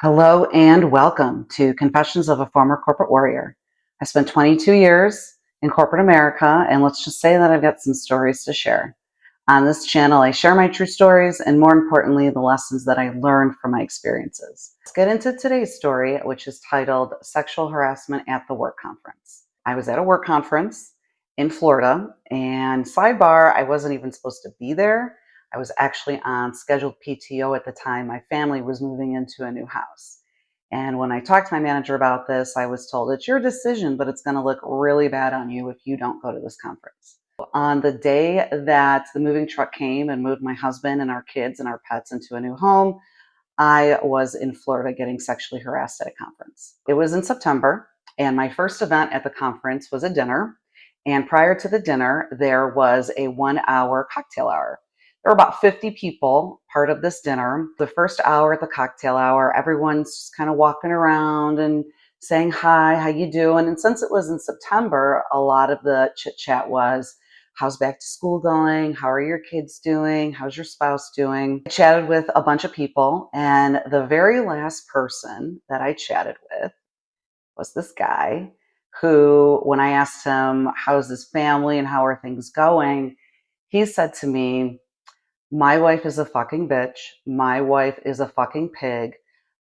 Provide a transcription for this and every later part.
Hello and welcome to Confessions of a Former Corporate Warrior. I spent 22 years in corporate America, and let's just say that I've got some stories to share. On this channel, I share my true stories and, more importantly, the lessons that I learned from my experiences. Let's get into today's story, which is titled Sexual Harassment at the Work Conference. I was at a work conference in Florida, and sidebar, I wasn't even supposed to be there. I was actually on scheduled PTO at the time. My family was moving into a new house. And when I talked to my manager about this, I was told it's your decision, but it's going to look really bad on you if you don't go to this conference. On the day that the moving truck came and moved my husband and our kids and our pets into a new home, I was in Florida getting sexually harassed at a conference. It was in September, and my first event at the conference was a dinner. And prior to the dinner, there was a 1 hour cocktail hour. There were about 50 people part of this dinner. The first hour at the cocktail hour, everyone's just kind of walking around and saying hi, how you doing? And since it was in September, a lot of the chit chat was, how's back to school going? How are your kids doing? How's your spouse doing? I chatted with a bunch of people, and the very last person that I chatted with was this guy who, when I asked him, how's his family and how are things going, he said to me, my wife is a fucking bitch. My wife is a fucking pig.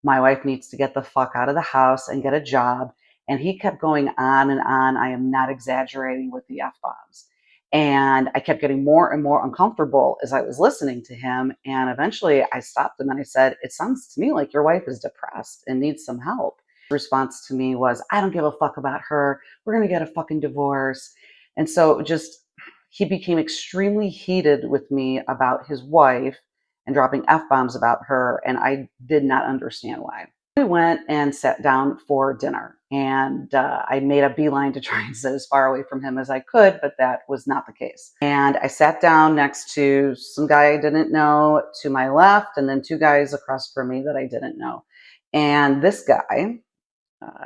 My wife needs to get the fuck out of the house and get a job. And he kept going on and on. I am not exaggerating with the F bombs. And I kept getting more and more uncomfortable as I was listening to him. And eventually I stopped him and I said, it sounds to me like your wife is depressed and needs some help. His response to me was, I don't give a fuck about her. We're going to get a fucking divorce. And so he became extremely heated with me about his wife and dropping F-bombs about her, and I did not understand why. We went and sat down for dinner, and I made a beeline to try and sit as far away from him as I could, but that was not the case. And I sat down next to some guy I didn't know to my left, and then two guys across from me that I didn't know. And this guy,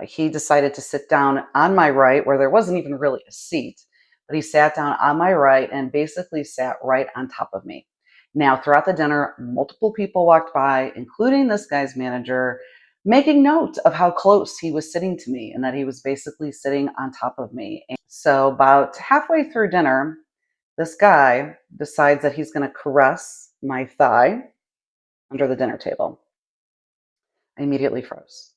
he decided to sit down on my right where there wasn't even really a seat, but he sat down on my right and basically sat right on top of me. Now, throughout the dinner, multiple people walked by, including this guy's manager, making note of how close he was sitting to me and that he was basically sitting on top of me. And so about halfway through dinner, this guy decides that he's going to caress my thigh under the dinner table. I immediately froze.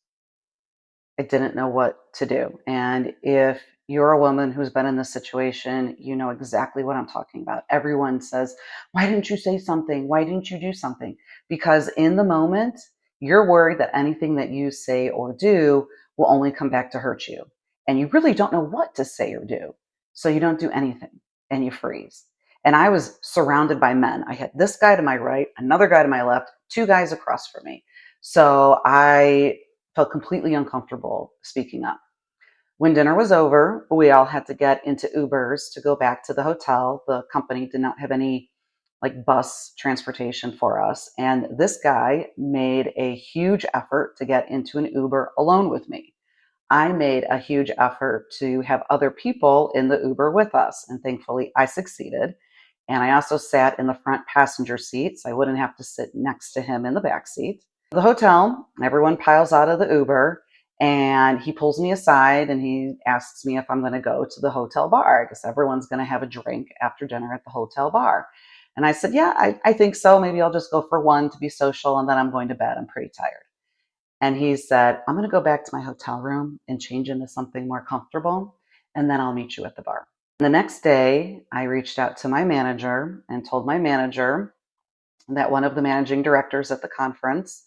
I didn't know what to do. And if you're a woman who's been in this situation, you know exactly what I'm talking about. Everyone says, why didn't you say something? Why didn't you do something? Because in the moment, you're worried that anything that you say or do will only come back to hurt you. And you really don't know what to say or do. So you don't do anything and you freeze. And I was surrounded by men. I had this guy to my right, another guy to my left, two guys across from me. So I felt completely uncomfortable speaking up. When dinner was over, we all had to get into Ubers to go back to the hotel. The company did not have any bus transportation for us. And this guy made a huge effort to get into an Uber alone with me. I made a huge effort to have other people in the Uber with us. And thankfully, I succeeded. And I also sat in the front passenger seat, so I wouldn't have to sit next to him in the back seat. The hotel, everyone piles out of the Uber, and he pulls me aside and he asks me if I'm going to go to the hotel bar. I guess everyone's going to have a drink after dinner at the hotel bar. And I said, yeah, I think so. Maybe I'll just go for one to be social, and then I'm going to bed. I'm pretty tired. And he said, I'm going to go back to my hotel room and change into something more comfortable, and then I'll meet you at the bar. The next day, I reached out to my manager and told my manager that one of the managing directors at the conference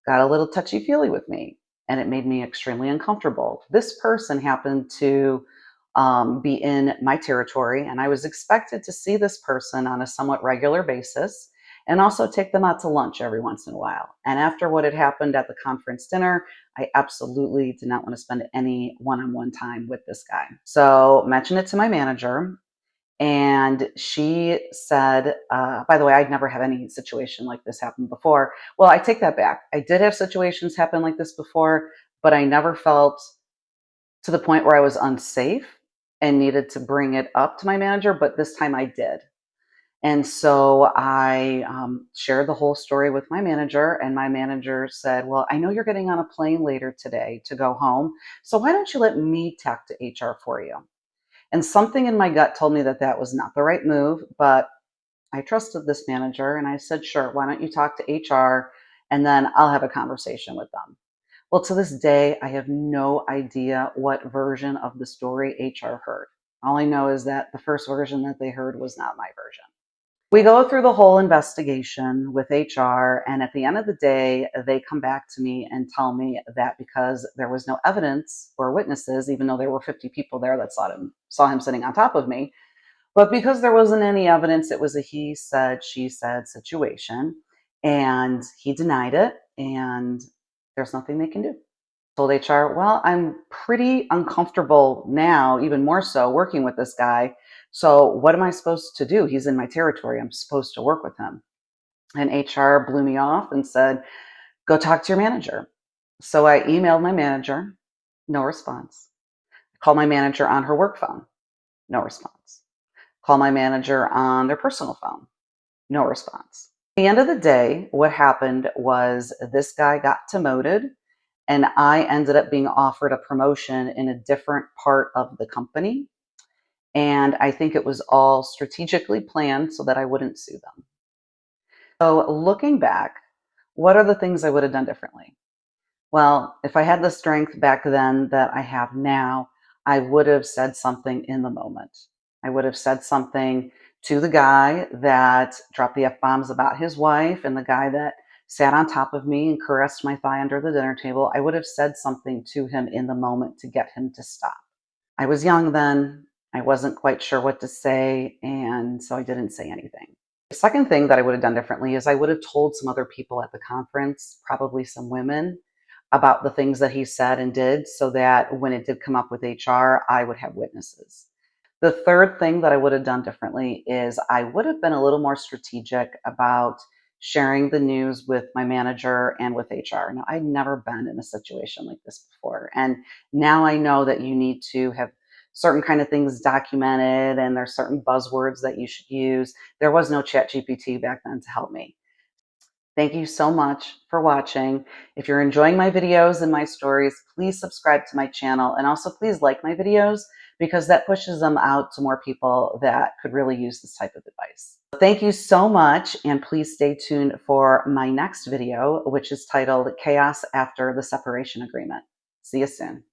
got a little touchy-feely with me, and it made me extremely uncomfortable. This person happened to be in my territory, and I was expected to see this person on a somewhat regular basis and also take them out to lunch every once in a while. And after what had happened at the conference dinner, I absolutely did not want to spend any one-on-one time with this guy. So mentioned it to my manager, and she said, by the way, I'd never had any situation like this happen before. Well, I take that back. I did have situations happen like this before, but I never felt to the point where I was unsafe and needed to bring it up to my manager. But this time I did. And so I shared the whole story with my manager, and my manager said, "Well, I know you're getting on a plane later today to go home, so why don't you let me talk to HR for you?" And something in my gut told me that that was not the right move, but I trusted this manager and I said, "Sure, why don't you talk to HR and then I'll have a conversation with them." Well, to this day, I have no idea what version of the story HR heard. All I know is that the first version that they heard was not my version. We go through the whole investigation with HR, and at the end of the day, they come back to me and tell me that because there was no evidence or witnesses, even though there were 50 people there that saw him sitting on top of me, but because there wasn't any evidence, it was a he said, she said situation, and he denied it, and there's nothing they can do. Told HR, "Well, I'm pretty uncomfortable now, even more so, working with this guy. So, what am I supposed to do? He's in my territory. I'm supposed to work with him." And HR blew me off and said, "Go talk to your manager." So, I emailed my manager, no response. Called my manager on her work phone, no response. Call my manager on their personal phone, no response. At the end of the day, what happened was this guy got demoted and I ended up being offered a promotion in a different part of the company. And I think it was all strategically planned so that I wouldn't sue them. So looking back, what are the things I would have done differently? Well, if I had the strength back then that I have now, I would have said something in the moment. I would have said something to the guy that dropped the F bombs about his wife and the guy that sat on top of me and caressed my thigh under the dinner table. I would have said something to him in the moment to get him to stop. I was young then. I wasn't quite sure what to say, and so I didn't say anything. The second thing that I would have done differently is I would have told some other people at the conference, probably some women, about the things that he said and did so that when it did come up with HR, I would have witnesses. The third thing that I would have done differently is I would have been a little more strategic about sharing the news with my manager and with HR. Now, I'd never been in a situation like this before. And now I know that you need to have certain kind of things documented and there's certain buzzwords that you should use. There was no chat GPT back then to help me. Thank you so much for watching. If you're enjoying my videos and my stories, please subscribe to my channel and also please like my videos because that pushes them out to more people that could really use this type of advice. Thank you so much, and please stay tuned for my next video, which is titled Chaos After the Separation Agreement. See you soon.